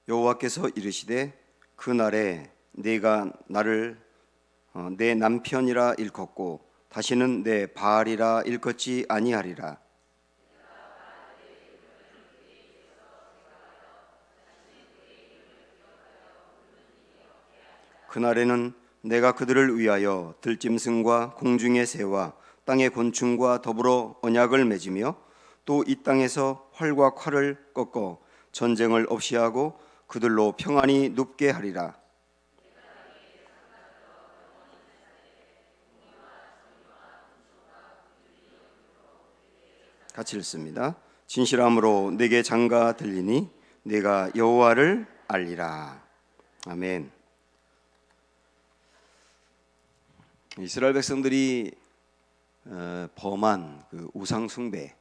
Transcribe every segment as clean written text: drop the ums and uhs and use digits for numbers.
여호와께서 이르시되 그날에 내가 나를 내 남편이라 일컫고 다시는 내 바알이라 일컫지 아니하리라. 그날에는 내가 그들을 위하여 들짐승과 공중의 새와 땅의 곤충과 더불어 언약을 맺으며 또 이 땅에서 활과 칼을 꺾어 전쟁을 없이 하고 그들로 평안히 눕게 하리라. 같이 읽습니다. 진실함으로 내게 장가 들리니 내가 여호와를 알리라. 아멘. 이스라엘 백성들이 범한 그 우상 숭배,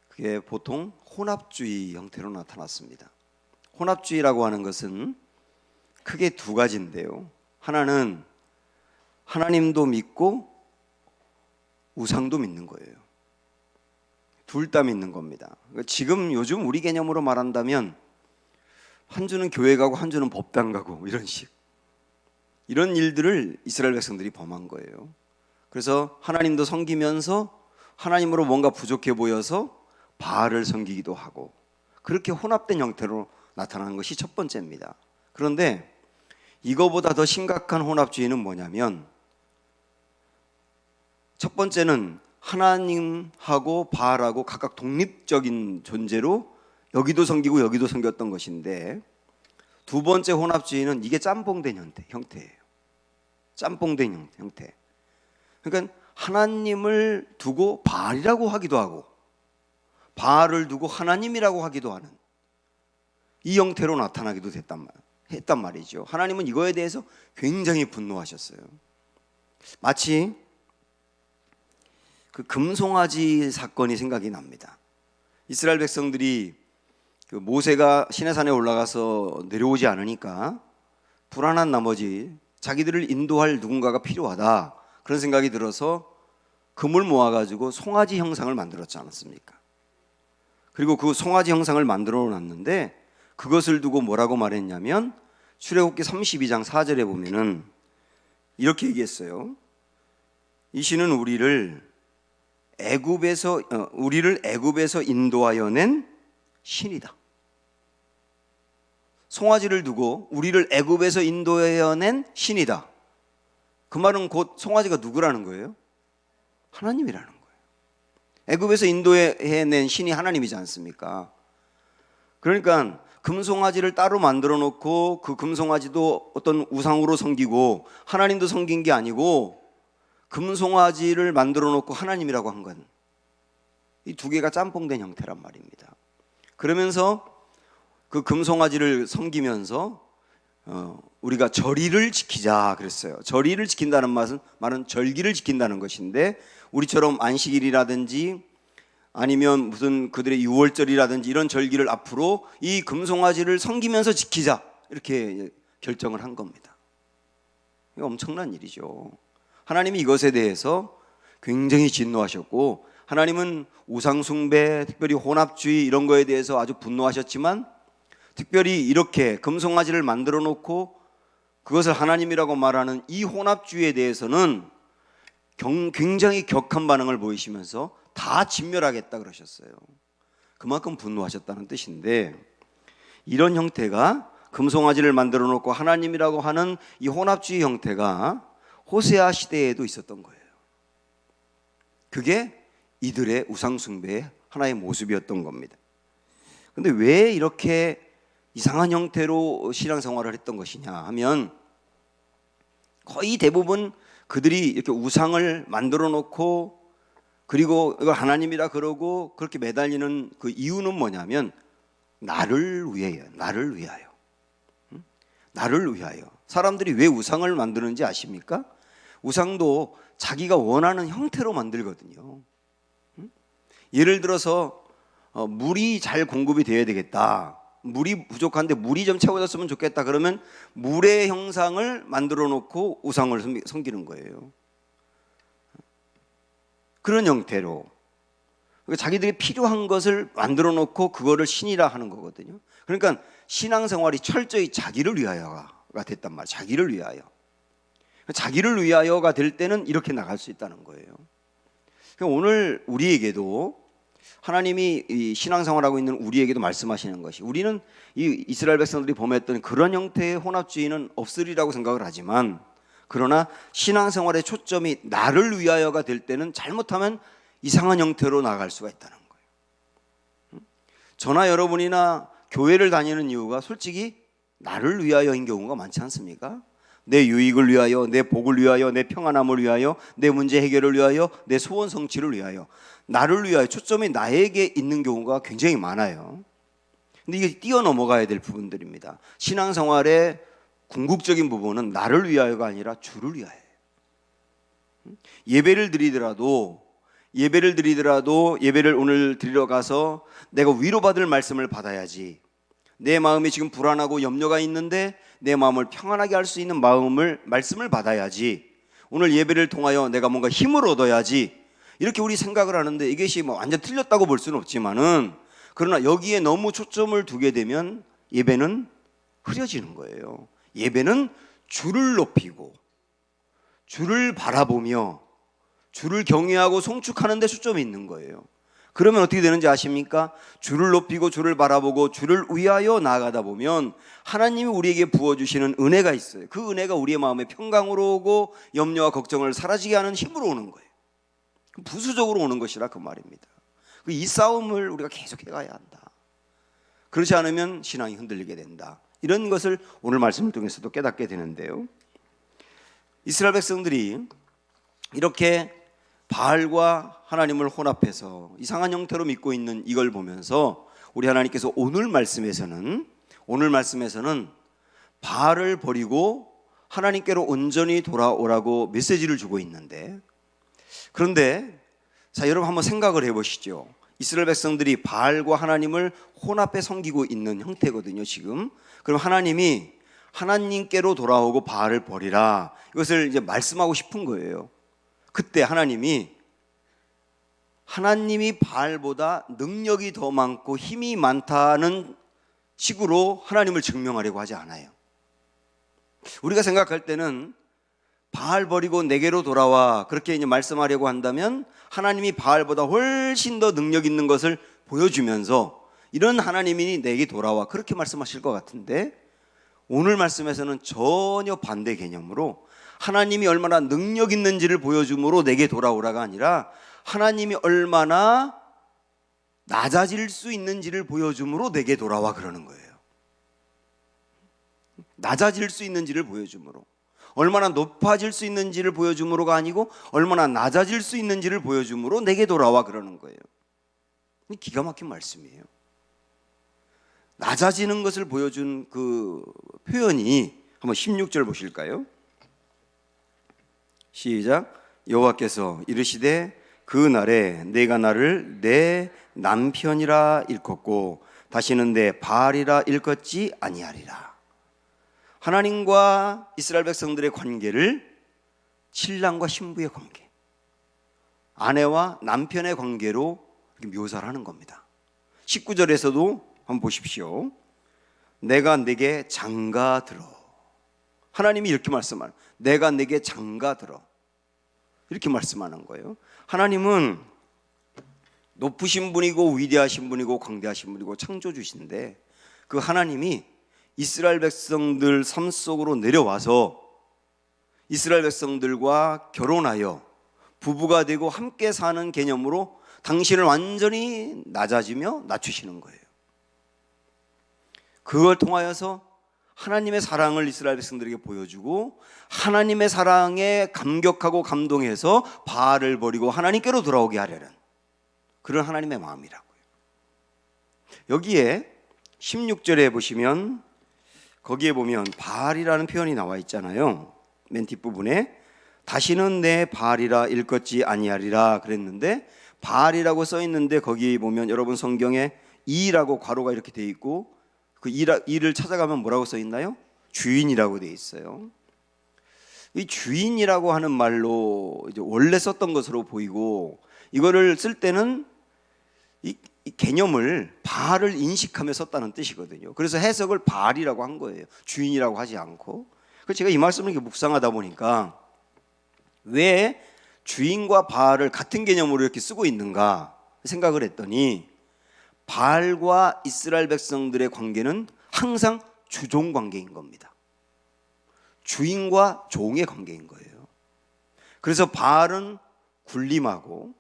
그게 보통 혼합주의 형태로 나타났습니다. 혼합주의라고 하는 것은 크게 두 가지인데요. 하나는 하나님도 믿고 우상도 믿는 거예요. 둘 다 믿는 겁니다. 지금 요즘 우리 개념으로 말한다면 한 주는 교회 가고 한 주는 법당 가고 이런 일들을 이스라엘 백성들이 범한 거예요. 그래서 하나님도 섬기면서 하나님으로 뭔가 부족해 보여서 바알을 섬기기도 하고, 그렇게 혼합된 형태로 나타나는 것이 첫 번째입니다. 그런데 이거보다 더 심각한 혼합주의는 뭐냐면, 첫 번째는 하나님하고 바알하고 각각 독립적인 존재로 여기도 섬기고 여기도 섬겼던 것인데, 두 번째 혼합주의는 이게 짬뽕된 형태예요. 짬뽕된 형태. 그러니까 하나님을 두고 바알이라고 하기도 하고 바알을 두고 하나님이라고 하기도 하는 이 형태로 나타나기도 했단 말이죠. 하나님은 이거에 대해서 굉장히 분노하셨어요. 마치 그 금송아지 사건이 생각이 납니다. 이스라엘 백성들이 그 모세가 시내산에 올라가서 내려오지 않으니까 불안한 나머지 자기들을 인도할 누군가가 필요하다, 그런 생각이 들어서 금을 모아가지고 송아지 형상을 만들었지 않았습니까? 그리고 그 송아지 형상을 만들어 놨는데 그것을 두고 뭐라고 말했냐면, 출애굽기 32장 4절에 보면은 이렇게 얘기했어요. 이 신은 우리를 애굽에서 인도하여 낸 신이다. 송아지를 두고 우리를 애굽에서 인도하여 낸 신이다. 그 말은 곧 송아지가 누구라는 거예요? 하나님이라는 거예요. 애굽에서 인도해낸 신이 하나님이지 않습니까? 그러니까 금송아지를 따로 만들어 놓고 그 금송아지도 어떤 우상으로 섬기고 하나님도 섬긴 게 아니고 금송아지를 만들어 놓고 하나님이라고 한 건, 이 두 개가 짬뽕된 형태란 말입니다. 그러면서 그 금송아지를 섬기면서 우리가 절의를 지키자 그랬어요. 절의를 지킨다는 말은 절기를 지킨다는 것인데, 우리처럼 안식일이라든지 아니면 무슨 그들의 유월절이라든지 이런 절기를 앞으로 이 금송아지를 섬기면서 지키자, 이렇게 결정을 한 겁니다. 이거 엄청난 일이죠. 하나님이 이것에 대해서 굉장히 진노하셨고, 하나님은 우상숭배, 특별히 혼합주의 이런 거에 대해서 아주 분노하셨지만, 특별히 이렇게 금송아지를 만들어 놓고 그것을 하나님이라고 말하는 이 혼합주의에 대해서는 굉장히 격한 반응을 보이시면서 다 진멸하겠다 그러셨어요. 그만큼 분노하셨다는 뜻인데, 이런 형태가 금송아지를 만들어 놓고 하나님이라고 하는 이 혼합주의 형태가 호세아 시대에도 있었던 거예요. 그게 이들의 우상숭배의 하나의 모습이었던 겁니다. 근데 왜 이렇게 이상한 형태로 신앙생활을 했던 것이냐 하면, 거의 대부분 그들이 이렇게 우상을 만들어 놓고 그리고 이걸 하나님이라 그러고 그렇게 매달리는 그 이유는 뭐냐면, 나를 위하여. 나를 위하여. 사람들이 왜 우상을 만드는지 아십니까? 우상도 자기가 원하는 형태로 만들거든요. 예를 들어서 물이 잘 공급이 되어야 되겠다, 물이 부족한데 물이 좀 채워졌으면 좋겠다, 그러면 물의 형상을 만들어 놓고 우상을 섬기는 거예요. 그런 형태로 자기들이 필요한 것을 만들어 놓고 그거를 신이라 하는 거거든요. 그러니까 신앙생활이 철저히 자기를 위하여가 됐단 말이에요. 자기를 위하여. 자기를 위하여가 될 때는 이렇게 나갈 수 있다는 거예요. 그러니까 오늘 우리에게도 하나님이 이 신앙생활하고 있는 우리에게도 말씀하시는 것이, 우리는 이 이스라엘 백성들이 범했던 그런 형태의 혼합주의는 없으리라고 생각을 하지만, 그러나 신앙생활의 초점이 나를 위하여가 될 때는 잘못하면 이상한 형태로 나갈 수가 있다는 거예요. 저나 여러분이나 교회를 다니는 이유가 솔직히 나를 위하여인 경우가 많지 않습니까? 내 유익을 위하여, 내 복을 위하여, 내 평안함을 위하여, 내 문제 해결을 위하여, 내 소원 성취를 위하여, 나를 위하여 초점이 나에게 있는 경우가 굉장히 많아요. 근데 이게 뛰어넘어가야 될 부분들입니다. 신앙생활의 궁극적인 부분은 나를 위하여가 아니라 주를 위하여예요. 예배를 드리더라도 예배를 오늘 드리러 가서 내가 위로받을 말씀을 받아야지, 내 마음이 지금 불안하고 염려가 있는데 내 마음을 평안하게 할 수 있는 말씀을 받아야지, 오늘 예배를 통하여 내가 뭔가 힘을 얻어야지, 이렇게 우리 생각을 하는데 이것이 뭐 완전 틀렸다고 볼 수는 없지만은, 그러나 여기에 너무 초점을 두게 되면 예배는 흐려지는 거예요. 예배는 주를 높이고 주를 바라보며 주를 경외하고 송축하는 데 초점이 있는 거예요. 그러면 어떻게 되는지 아십니까? 주를 높이고 주를 바라보고 주를 위하여 나아가다 보면 하나님이 우리에게 부어주시는 은혜가 있어요. 그 은혜가 우리의 마음에 평강으로 오고 염려와 걱정을 사라지게 하는 힘으로 오는 거예요. 부수적으로 오는 것이라 그 말입니다. 이 싸움을 우리가 계속 해가야 한다. 그렇지 않으면 신앙이 흔들리게 된다. 이런 것을 오늘 말씀을 통해서도 깨닫게 되는데요, 이스라엘 백성들이 이렇게 바알과 하나님을 혼합해서 이상한 형태로 믿고 있는 이걸 보면서 우리 하나님께서 오늘 말씀에서는 바알을 버리고 하나님께로 온전히 돌아오라고 메시지를 주고 있는데, 그런데 자, 여러분 한번 생각을 해보시죠. 이스라엘 백성들이 바알과 하나님을 혼합해 섬기고 있는 형태거든요 지금. 그럼 하나님이 하나님께로 돌아오고 바알을 버리라, 이것을 이제 말씀하고 싶은 거예요. 그때 하나님이 바알보다 능력이 더 많고 힘이 많다는 식으로 하나님을 증명하려고 하지 않아요. 우리가 생각할 때는 바알 버리고 내게로 돌아와, 그렇게 이제 말씀하려고 한다면 하나님이 바알보다 훨씬 더 능력 있는 것을 보여주면서 이런 하나님이 내게 돌아와, 그렇게 말씀하실 것 같은데, 오늘 말씀에서는 전혀 반대 개념으로 하나님이 얼마나 능력 있는지를 보여줌으로 내게 돌아오라가 아니라 하나님이 얼마나 낮아질 수 있는지를 보여줌으로 내게 돌아와 그러는 거예요. 낮아질 수 있는지를 보여줌으로, 얼마나 높아질 수 있는지를 보여줌으로가 아니고 얼마나 낮아질 수 있는지를 보여줌으로 내게 돌아와 그러는 거예요. 기가 막힌 말씀이에요. 낮아지는 것을 보여준 그 표현이 한번 16절 보실까요? 시작. 여호와께서 이르시되 그 날에 내가 나를 내 남편이라 일컫고 다시는 내 바알이라 일컫지 아니하리라. 하나님과 이스라엘 백성들의 관계를 신랑과 신부의 관계, 아내와 남편의 관계로 묘사를 하는 겁니다. 19절에서도 한번 보십시오. 내가 내게 장가들어. 하나님이 이렇게 말씀하는, 내가 내게 장가들어, 이렇게 말씀하는 거예요. 하나님은 높으신 분이고 위대하신 분이고 광대하신 분이고 창조주신데, 그 하나님이 이스라엘 백성들 삶 속으로 내려와서 이스라엘 백성들과 결혼하여 부부가 되고 함께 사는 개념으로 당신을 완전히 낮아지며 낮추시는 거예요. 그걸 통하여서 하나님의 사랑을 이스라엘 백성들에게 보여주고 하나님의 사랑에 감격하고 감동해서 바알을 버리고 하나님께로 돌아오게 하려는 그런 하나님의 마음이라고요. 여기에 16절에 보시면, 거기에 보면 바알이라는 표현이 나와 있잖아요. 맨 뒷부분에 다시는 내 바알이라 일컫지 아니하리라 그랬는데, 바알이라고 써 있는데 거기 보면 여러분 성경에 이라고 괄호가 이렇게 돼 있고, 그 이를 찾아가면 뭐라고 써 있나요? 주인이라고 돼 있어요. 이 주인이라고 하는 말로 이제 원래 썼던 것으로 보이고, 이거를 쓸 때는 이 개념을 바알을 인식하며 썼다는 뜻이거든요. 그래서 해석을 바알이라고 한 거예요. 주인이라고 하지 않고. 그래서 제가 이 말씀을 이렇게 묵상하다 보니까 왜 주인과 바알을 같은 개념으로 이렇게 쓰고 있는가 생각을 했더니, 바알과 이스라엘 백성들의 관계는 항상 주종 관계인 겁니다. 주인과 종의 관계인 거예요. 그래서 바알은 군림하고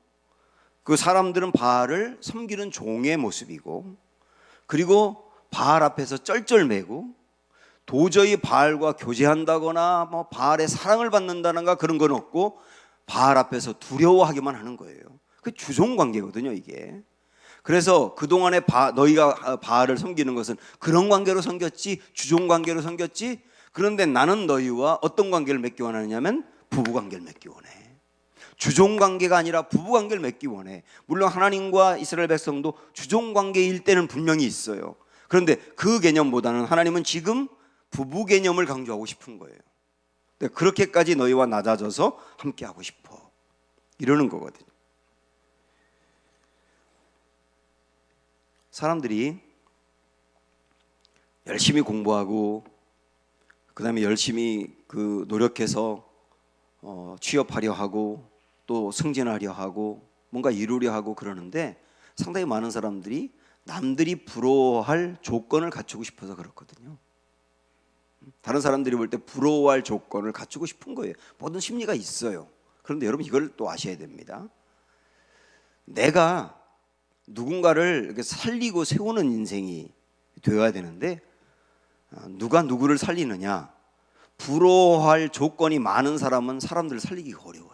그 사람들은 바알을 섬기는 종의 모습이고, 그리고 바알 앞에서 쩔쩔매고 도저히 바알과 교제한다거나 뭐 바알의 사랑을 받는다는가 그런 건 없고 바알 앞에서 두려워하기만 하는 거예요. 그 주종 관계거든요, 이게. 그래서 그동안에 너희가 바알을 섬기는 것은 그런 관계로 섬겼지, 주종 관계로 섬겼지. 그런데 나는 너희와 어떤 관계를 맺기 원하느냐면 부부 관계를 맺기 원해. 주종 관계가 아니라 부부 관계를 맺기 원해. 물론 하나님과 이스라엘 백성도 주종 관계일 때는 분명히 있어요. 그런데 그 개념보다는 하나님은 지금 부부 개념을 강조하고 싶은 거예요. 그렇게까지 너희와 낮아져서 함께 하고 싶어, 이러는 거거든요. 사람들이 열심히 공부하고 그 다음에 열심히 노력해서 취업하려 하고 또 승진하려 하고 뭔가 이루려 하고 그러는데, 상당히 많은 사람들이 남들이 부러워할 조건을 갖추고 싶어서 그렇거든요. 다른 사람들이 볼 때 부러워할 조건을 갖추고 싶은 거예요. 모든 심리가 있어요. 그런데 여러분 이걸 또 아셔야 됩니다. 내가 누군가를 이렇게 살리고 세우는 인생이 되어야 되는데, 누가 누구를 살리느냐, 부러워할 조건이 많은 사람은 사람들을 살리기가 어려워요.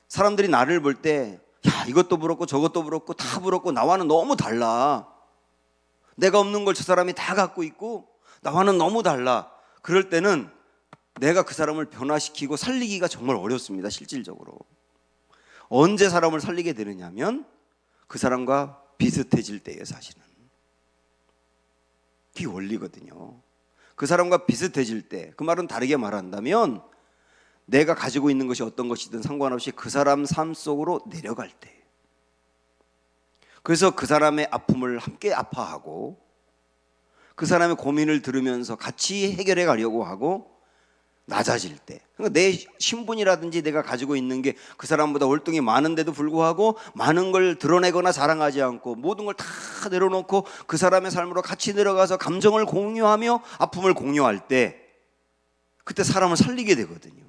사람들이 나를 볼 때 야, 이것도 부럽고 저것도 부럽고 다 부럽고 나와는 너무 달라. 내가 없는 걸 저 사람이 다 갖고 있고 나와는 너무 달라. 그럴 때는 내가 그 사람을 변화시키고 살리기가 정말 어렵습니다, 실질적으로. 언제 사람을 살리게 되느냐면 그 사람과 비슷해질 때예요, 사실은. 그게 원리거든요. 그 사람과 비슷해질 때, 그 말은 다르게 말한다면 내가 가지고 있는 것이 어떤 것이든 상관없이 그 사람 삶 속으로 내려갈 때, 그래서 그 사람의 아픔을 함께 아파하고 그 사람의 고민을 들으면서 같이 해결해 가려고 하고 낮아질 때, 그러니까 내 신분이라든지 내가 가지고 있는 게 그 사람보다 월등히 많은데도 불구하고 많은 걸 드러내거나 자랑하지 않고 모든 걸 다 내려놓고 그 사람의 삶으로 같이 들어가서 감정을 공유하며 아픔을 공유할 때, 그때 사람을 살리게 되거든요.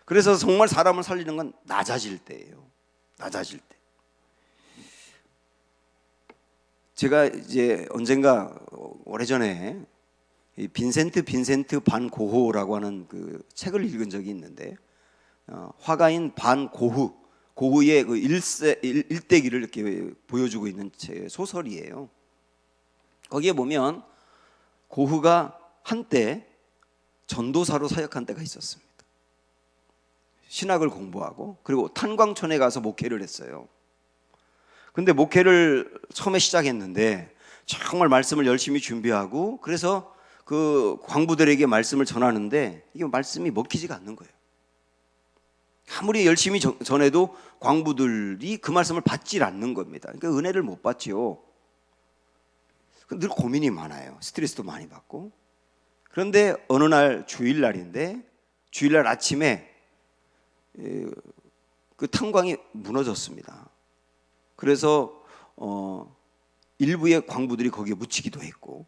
그래서 정말 사람을 살리는 건 낮아질 때예요. 낮아질 때. 제가 이제 언젠가 오래전에 이 빈센트 반 고흐라고 하는 그 책을 읽은 적이 있는데, 화가인 반 고흐의 그 일대기를 이렇게 보여주고 있는 소설이에요. 거기에 보면 고흐가 한때 전도사로 사역한 때가 있었습니다. 신학을 공부하고 그리고 탄광촌에 가서 목회를 했어요. 근데 목회를 처음에 시작했는데 정말 말씀을 열심히 준비하고 그래서 그 광부들에게 말씀을 전하는데 이게 말씀이 먹히지가 않는 거예요. 아무리 열심히 전해도 광부들이 그 말씀을 받질 않는 겁니다. 그러니까 은혜를 못 받지요. 늘 고민이 많아요. 스트레스도 많이 받고. 그런데 어느 날 주일날인데, 주일날 아침에 그 탄광이 무너졌습니다. 그래서 일부의 광부들이 거기에 묻히기도 했고,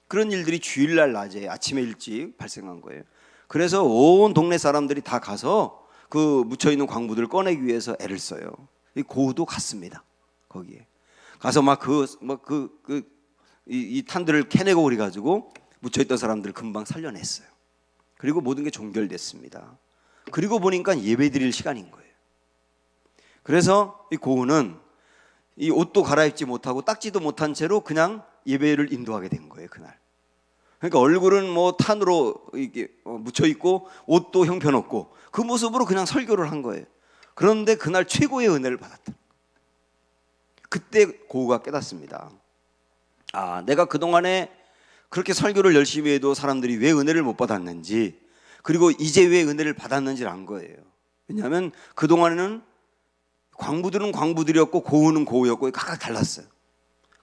그런 일들이 주일날 낮에 아침에 일찍 발생한 거예요. 그래서 온 동네 사람들이 다 가서 그 묻혀있는 광부들을 꺼내기 위해서 애를 써요. 이 고흐도 갔습니다. 거기에 가서 이 탄들을 캐내고 그래가지고 묻혀있던 사람들을 금방 살려냈어요. 그리고 모든 게 종결됐습니다. 그리고 보니까 예배 드릴 시간인 거예요. 그래서 이 고흐는 이 옷도 갈아입지 못하고 닦지도 못한 채로 그냥 예배를 인도하게 된 거예요, 그날. 그러니까 얼굴은 뭐 탄으로 이게 묻혀 있고 옷도 형편없고 그 모습으로 그냥 설교를 한 거예요. 그런데 그날 최고의 은혜를 받았다. 그때 고흐가 깨닫습니다. 아, 내가 그동안에 그렇게 설교를 열심히 해도 사람들이 왜 은혜를 못 받았는지, 그리고 이제 왜 은혜를 받았는지를 안 거예요. 왜냐하면 그동안에는 광부들은 광부들이었고 고우는 고우였고 각각 달랐어요.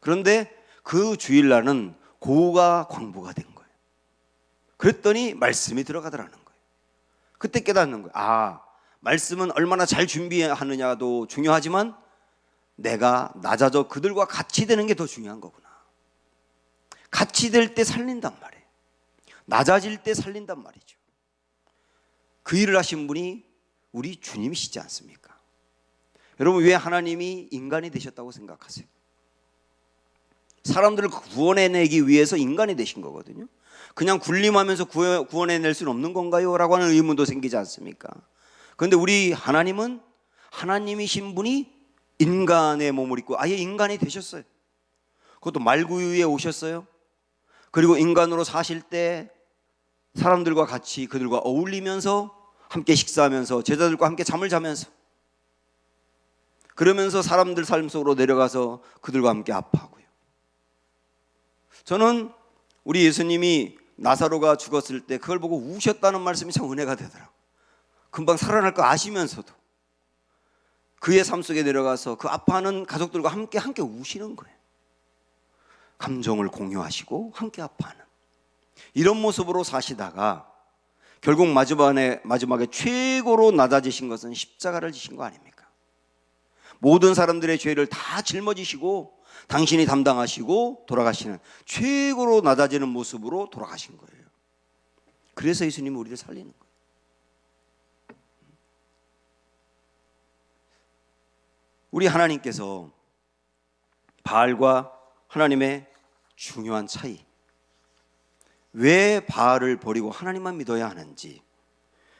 그런데 그 주일날은 고우가 광부가 된 거예요. 그랬더니 말씀이 들어가더라는 거예요. 그때 깨닫는 거예요. 아, 말씀은 얼마나 잘 준비하느냐도 중요하지만 내가 낮아져 그들과 같이 되는 게 더 중요한 거구나. 같이 될 때 살린단 말이에요. 낮아질 때 살린단 말이죠. 그 일을 하신 분이 우리 주님이시지 않습니까? 여러분, 왜 하나님이 인간이 되셨다고 생각하세요? 사람들을 구원해내기 위해서 인간이 되신 거거든요. 그냥 군림하면서 구원해낼 수는 없는 건가요? 라고 하는 의문도 생기지 않습니까? 그런데 우리 하나님은 하나님이신 분이 인간의 몸을 입고 아예 인간이 되셨어요. 그것도 말구유에 오셨어요. 그리고 인간으로 사실 때 사람들과 같이 그들과 어울리면서 함께 식사하면서 제자들과 함께 잠을 자면서 그러면서 사람들 삶 속으로 내려가서 그들과 함께 아파하고요. 저는 우리 예수님이 나사로가 죽었을 때 그걸 보고 우셨다는 말씀이 참 은혜가 되더라고요. 금방 살아날 거 아시면서도 그의 삶 속에 내려가서 그 아파하는 가족들과 함께 우시는 거예요. 감정을 공유하시고 함께 아파하는 이런 모습으로 사시다가 결국 마지막에 최고로 낮아지신 것은 십자가를 지신 거 아닙니까? 모든 사람들의 죄를 다 짊어지시고 당신이 담당하시고 돌아가시는 최고로 낮아지는 모습으로 돌아가신 거예요. 그래서 예수님은 우리를 살리는 거예요. 우리 하나님께서 바알과 하나님의 중요한 차이, 왜 바알을 버리고 하나님만 믿어야 하는지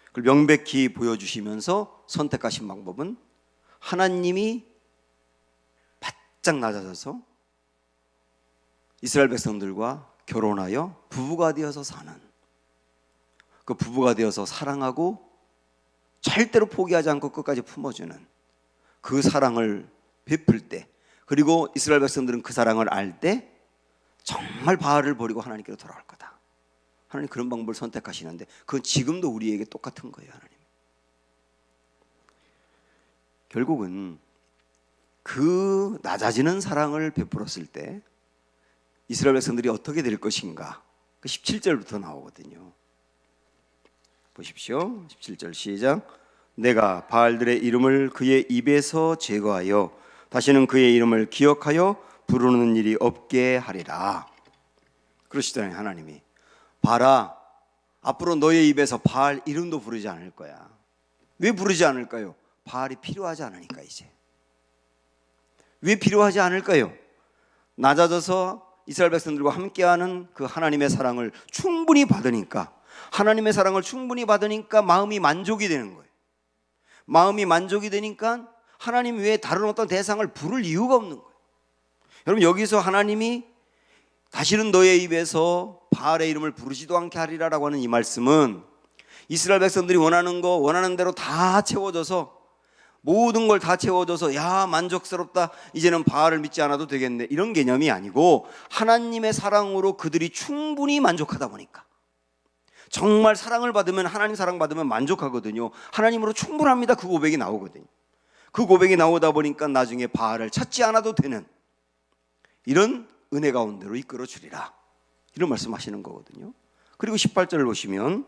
그걸 명백히 보여주시면서 선택하신 방법은 하나님이 바짝 낮아져서 이스라엘 백성들과 결혼하여 부부가 되어서 사는, 그 부부가 되어서 사랑하고 절대로 포기하지 않고 끝까지 품어주는 그 사랑을 베풀 때, 그리고 이스라엘 백성들은 그 사랑을 알 때 정말 바알을 버리고 하나님께로 돌아갈 거다. 하나님 그런 방법을 선택하시는데 그건 지금도 우리에게 똑같은 거예요. 하나님 결국은 그 낮아지는 사랑을 베풀었을 때 이스라엘 백성들이 어떻게 될 것인가, 그 17절부터 나오거든요. 보십시오. 17절 시작. 내가 바알들의 이름을 그의 입에서 제거하여 다시는 그의 이름을 기억하여 부르는 일이 없게 하리라. 그러시더니 하나님이, 바알아, 앞으로 너의 입에서 바알 이름도 부르지 않을 거야. 왜 부르지 않을까요? 바알이 필요하지 않으니까. 이제 왜 필요하지 않을까요? 낮아져서 이스라엘 백성들과 함께하는 그 하나님의 사랑을 충분히 받으니까, 하나님의 사랑을 충분히 받으니까 마음이 만족이 되는 거예요. 마음이 만족이 되니까 하나님 외에 다른 어떤 대상을 부를 이유가 없는 거예요. 여러분, 여기서 하나님이 다시는 너의 입에서 바알의 이름을 부르지도 않게 하리라라고 하는 이 말씀은 이스라엘 백성들이 원하는 거 원하는 대로 다 채워져서, 모든 걸 다 채워져서 야 만족스럽다, 이제는 바알을 믿지 않아도 되겠네, 이런 개념이 아니고 하나님의 사랑으로 그들이 충분히 만족하다 보니까, 정말 사랑을 받으면, 하나님 사랑 받으면 만족하거든요. 하나님으로 충분합니다. 그 고백이 나오거든요. 그 고백이 나오다 보니까 나중에 바알을 찾지 않아도 되는 이런 은혜 가운데로 이끌어 주리라, 이런 말씀하시는 거거든요. 그리고 18절을 보시면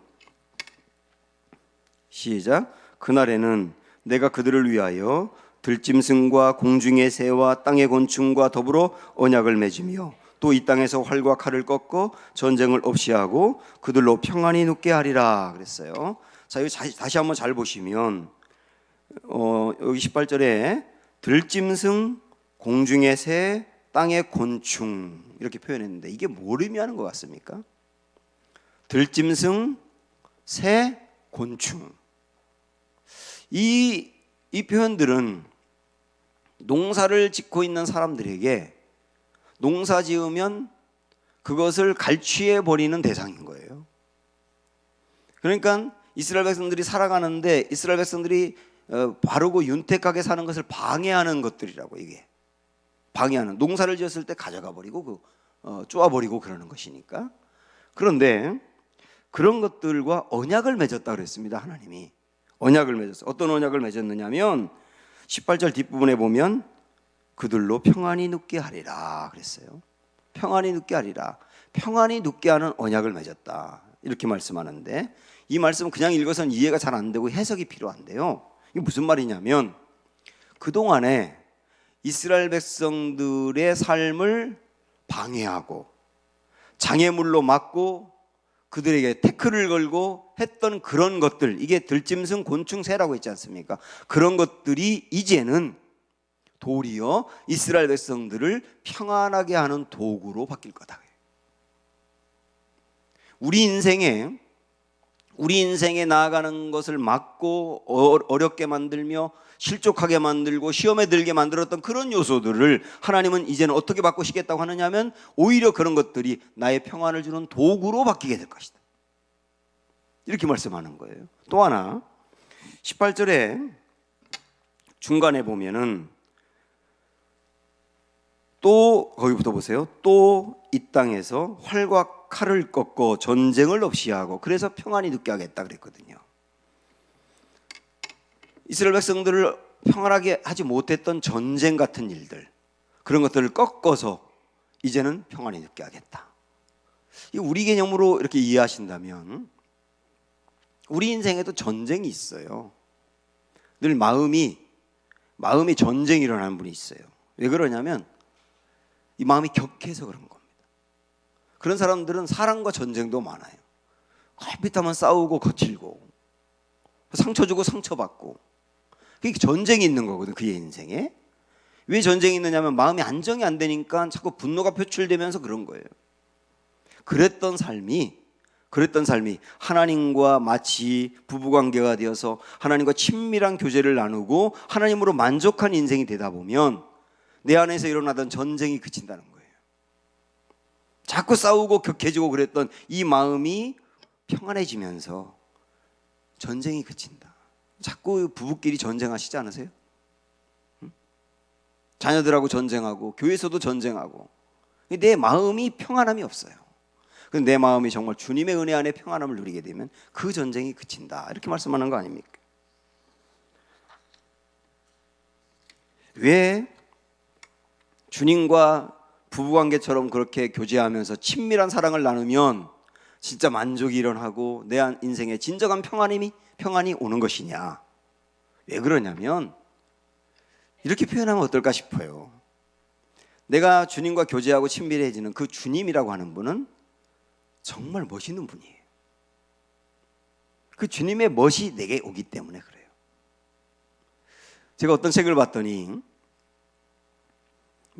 시작. 그날에는 내가 그들을 위하여 들짐승과 공중의 새와 땅의 곤충과 더불어 언약을 맺으며 또 이 땅에서 활과 칼을 꺾어 전쟁을 없이 하고 그들로 평안히 눕게 하리라 그랬어요. 자, 여기 다시 한번 잘 보시면 여기 18절에 들짐승, 공중의 새, 땅의 곤충 이렇게 표현했는데 이게 뭘 의미하는 것 같습니까? 들짐승, 새, 곤충. 이 표현들은 농사를 짓고 있는 사람들에게 농사 지으면 그것을 갈취해 버리는 대상인 거예요. 그러니까 이스라엘 백성들이 살아가는데 이스라엘 백성들이 바르고 윤택하게 사는 것을 방해하는 것들이라고. 이게 방해하는, 농사를 지었을 때 가져가 버리고 쪼아 버리고 그러는 것이니까. 그런데 그런 것들과 언약을 맺었다 그랬습니다. 하나님이 언약을 맺었어요. 어떤 언약을 맺었느냐면 18절 뒷부분에 보면 그들로 평안히 눕게 하리라 그랬어요. 평안히 눕게 하리라. 평안히 눕게 하는 언약을 맺었다 이렇게 말씀하는데, 이 말씀은 그냥 읽어서는 이해가 잘 안 되고 해석이 필요한데요, 이게 무슨 말이냐면 그동안에 이스라엘 백성들의 삶을 방해하고 장애물로 막고 그들에게 태클을 걸고 했던 그런 것들, 이게 들짐승 곤충 새라고 했지 않습니까? 그런 것들이 이제는 도리어 이스라엘 백성들을 평안하게 하는 도구로 바뀔 거다. 우리 인생에 나아가는 것을 막고 어렵게 만들며 실족하게 만들고 시험에 들게 만들었던 그런 요소들을 하나님은 이제는 어떻게 바꾸시겠다고 하느냐 하면 오히려 그런 것들이 나의 평안을 주는 도구로 바뀌게 될 것이다, 이렇게 말씀하는 거예요. 또 하나 18절에 중간에 보면은 또 거기부터 보세요. 또 이 땅에서 활과 칼을 꺾고 전쟁을 없이 하고 그래서 평안히 눕게 하겠다 그랬거든요. 이스라엘 백성들을 평안하게 하지 못했던 전쟁 같은 일들, 그런 것들을 꺾어서 이제는 평안히 눕게 하겠다. 우리 개념으로 이렇게 이해하신다면 우리 인생에도 전쟁이 있어요. 늘 마음이 전쟁이 일어나는 분이 있어요. 왜 그러냐면 이 마음이 격해서 그런 겁니다. 그런 사람들은 사랑과 전쟁도 많아요. 컴퓨터만 싸우고 거칠고 상처 주고 상처받고, 그게 전쟁이 있는 거거든, 그의 인생에. 왜 전쟁이 있느냐면 마음이 안정이 안 되니까 자꾸 분노가 표출되면서 그런 거예요. 그랬던 삶이 하나님과 마치 부부관계가 되어서 하나님과 친밀한 교제를 나누고 하나님으로 만족한 인생이 되다 보면 내 안에서 일어나던 전쟁이 그친다는 거예요. 자꾸 싸우고 격해지고 그랬던 이 마음이 평안해지면서 전쟁이 그친다. 자꾸 부부끼리 전쟁하시지 않으세요? 자녀들하고 전쟁하고 교회에서도 전쟁하고 내 마음이 평안함이 없어요. 내 마음이 정말 주님의 은혜 안에 평안함을 누리게 되면 그 전쟁이 그친다, 이렇게 말씀하는 거 아닙니까? 왜 주님과 부부관계처럼 그렇게 교제하면서 친밀한 사랑을 나누면 진짜 만족이 일어나고 내 인생에 진정한 평안이 오는 것이냐? 왜 그러냐면 이렇게 표현하면 어떨까 싶어요. 내가 주님과 교제하고 친밀해지는 그 주님이라고 하는 분은 정말 멋있는 분이에요. 그 주님의 멋이 내게 오기 때문에 그래요. 제가 어떤 책을 봤더니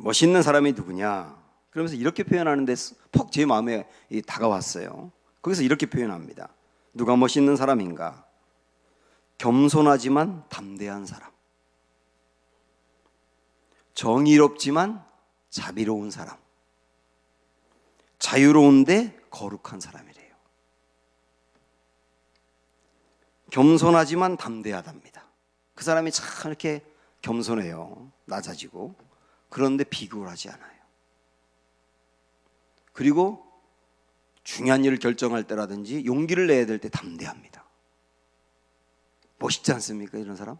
멋있는 사람이 누구냐? 그러면서 이렇게 표현하는데 퍽 제 마음에 다가왔어요. 거기서 이렇게 표현합니다. 누가 멋있는 사람인가? 겸손하지만 담대한 사람, 정의롭지만 자비로운 사람, 자유로운데 거룩한 사람이래요. 겸손하지만 담대하답니다. 그 사람이 참 이렇게 겸손해요. 낮아지고. 그런데 비굴하지 않아요. 그리고 중요한 일을 결정할 때라든지 용기를 내야 될 때 담대합니다. 멋있지 않습니까, 이런 사람?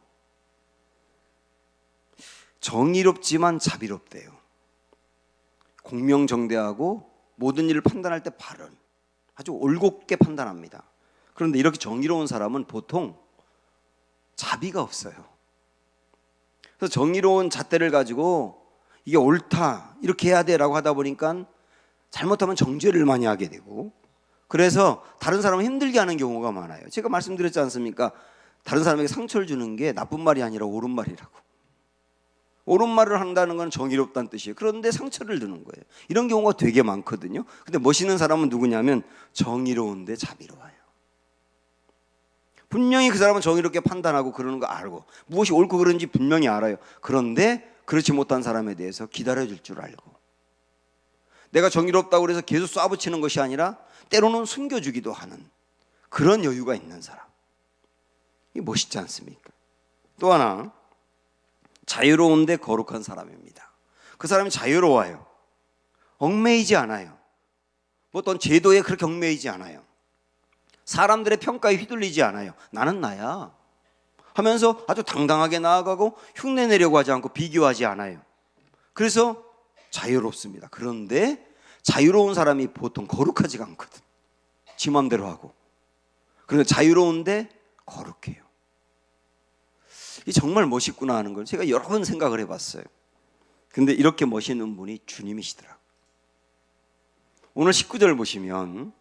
정의롭지만 자비롭대요. 공명정대하고 모든 일을 판단할 때 바른, 아주 올곧게 판단합니다. 그런데 이렇게 정의로운 사람은 보통 자비가 없어요. 그래서 정의로운 잣대를 가지고 이게 옳다, 이렇게 해야 돼라고 하다 보니까 잘못하면 정죄를 많이 하게 되고, 그래서 다른 사람을 힘들게 하는 경우가 많아요. 제가 말씀드렸지 않습니까? 다른 사람에게 상처를 주는 게 나쁜 말이 아니라 옳은 말이라고. 옳은 말을 한다는 건 정의롭다는 뜻이에요. 그런데 상처를 주는 거예요. 이런 경우가 되게 많거든요. 근데 멋있는 사람은 누구냐면 정의로운데 자비로워요. 분명히 그 사람은 정의롭게 판단하고 그러는 거 알고 무엇이 옳고 그른지 분명히 알아요. 그런데 그렇지 못한 사람에 대해서 기다려줄 줄 알고, 내가 정의롭다고 해서 계속 쏴붙이는 것이 아니라 때로는 숨겨주기도 하는 그런 여유가 있는 사람, 이게 멋있지 않습니까? 또 하나, 자유로운데 거룩한 사람입니다. 그 사람이 자유로워요. 얽매이지 않아요. 어떤 제도에 그렇게 얽매이지 않아요. 사람들의 평가에 휘둘리지 않아요. 나는 나야. 하면서 아주 당당하게 나아가고 흉내내려고 하지 않고 비교하지 않아요. 그래서 자유롭습니다. 그런데 자유로운 사람이 보통 거룩하지가 않거든. 지 맘대로 하고. 그런데 자유로운데 거룩해요. 이 정말 멋있구나 하는 걸 제가 여러 번 생각을 해봤어요. 근데 이렇게 멋있는 분이 주님이시더라고요. 오늘 19절 보시면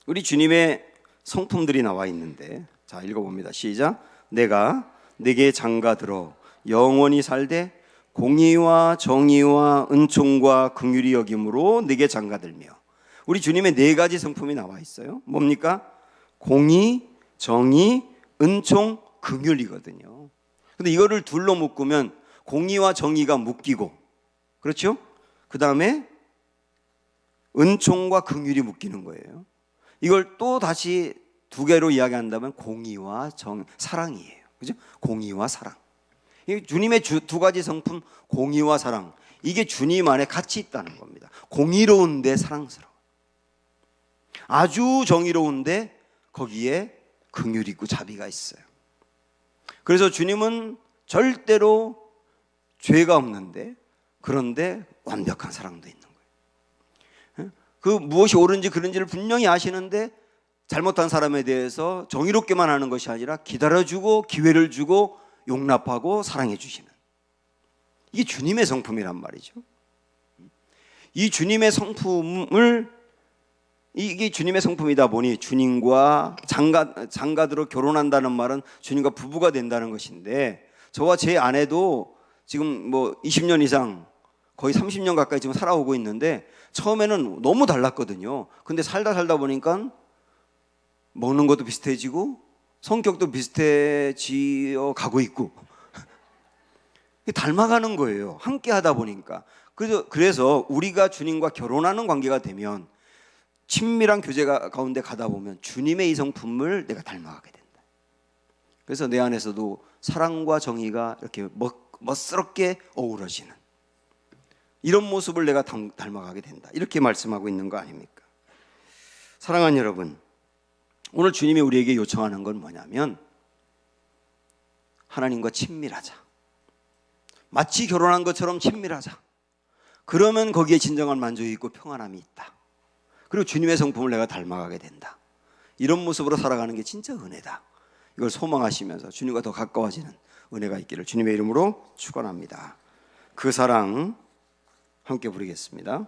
우리 주님의 성품들이 나와 있는데, 자 읽어봅니다. 시작. 내가 네게 장가들어 영원히 살되 공의와 정의와 은총과 긍휼히 여김으로 네게 장가들며. 우리 주님의 네 가지 성품이 나와 있어요. 뭡니까? 공의, 정의, 은총, 긍휼이거든요. 근데 이거를 둘로 묶으면 공의와 정의가 묶이고, 그렇죠? 그 다음에 은총과 긍휼이 묶이는 거예요. 이걸 또 다시 두 개로 이야기한다면 공의와 사랑이에요. 그죠? 공의와 사랑. 주님의 두 가지 성품, 공의와 사랑, 이게 주님 안에 같이 있다는 겁니다. 공의로운데 사랑스러워. 아주 정의로운데 거기에 긍휼이 있고 자비가 있어요. 그래서 주님은 절대로 죄가 없는데, 그런데 완벽한 사랑도 있는 거예요. 그 무엇이 옳은지 그른지를 분명히 아시는데 잘못한 사람에 대해서 정의롭게만 하는 것이 아니라 기다려주고 기회를 주고 용납하고 사랑해 주시는, 이게 주님의 성품이란 말이죠. 이 주님의 성품을, 이게 주님의 성품이다 보니 주님과 장가들어 결혼한다는 말은 주님과 부부가 된다는 것인데, 저와 제 아내도 지금 뭐 20년 이상, 거의 30년 가까이 지금 살아오고 있는데 처음에는 너무 달랐거든요. 근데 살다 보니까 먹는 것도 비슷해지고 성격도 비슷해지어 가고 있고 닮아가는 거예요. 함께 하다 보니까. 그래서 우리가 주님과 결혼하는 관계가 되면, 친밀한 교제 가운데 가다 보면 주님의 이 성품을 내가 닮아가게 된다. 그래서 내 안에서도 사랑과 정의가 이렇게 멋스럽게 어우러지는 이런 모습을 내가 닮아가게 된다, 이렇게 말씀하고 있는 거 아닙니까? 사랑하는 여러분, 오늘 주님이 우리에게 요청하는 건 뭐냐면 하나님과 친밀하자. 마치 결혼한 것처럼 친밀하자. 그러면 거기에 진정한 만족이 있고 평안함이 있다. 그리고 주님의 성품을 내가 닮아가게 된다. 이런 모습으로 살아가는 게 진짜 은혜다. 이걸 소망하시면서 주님과 더 가까워지는 은혜가 있기를 주님의 이름으로 축원합니다. 그 사랑 함께 부르겠습니다.